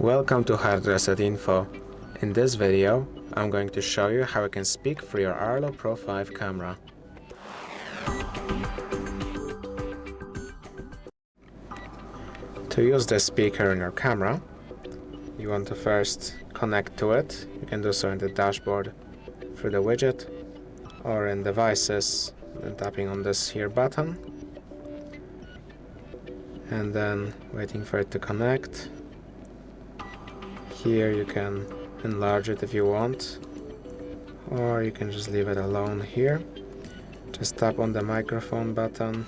Welcome to HardReset.Info. In this video, I'm going to show you how you can speak through your ARLO Pro 5 camera. To use the speaker in your camera, you want to first connect to it. You can do so in the dashboard through the widget or in devices, then tapping on this here button and then waiting for it to connect. Here you can enlarge it if you want, or you can just leave it alone here. Just tap on the microphone button,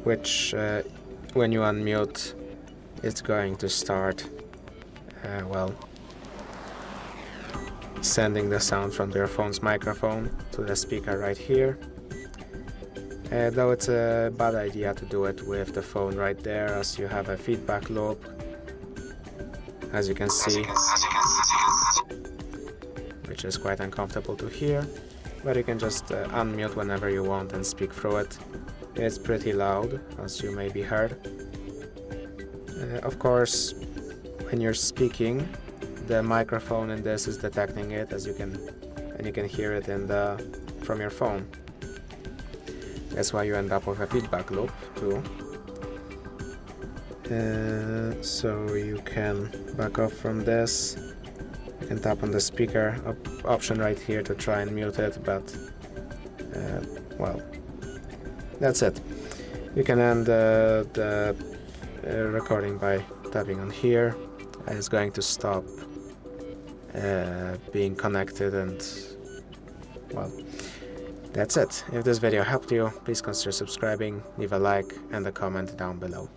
which when you unmute, it's going to start sending the sound from your phone's microphone to the speaker right here. Though it's a bad idea to do it with the phone right there, as you have a feedback loop, as you can see, which is quite uncomfortable to hear, but you can just unmute whenever you want and speak through it. It's pretty loud, as you may be heard. Of course, when you're speaking, the microphone in this is detecting it, and you can hear it from your phone. That's why you end up with a feedback loop too. So you can back off from this. You can tap on the speaker option right here to try and mute it, but that's it. You can end the recording by tapping on here, and it's going to stop being connected, and that's it. If this video helped you, please consider subscribing, leave a like and a comment down below.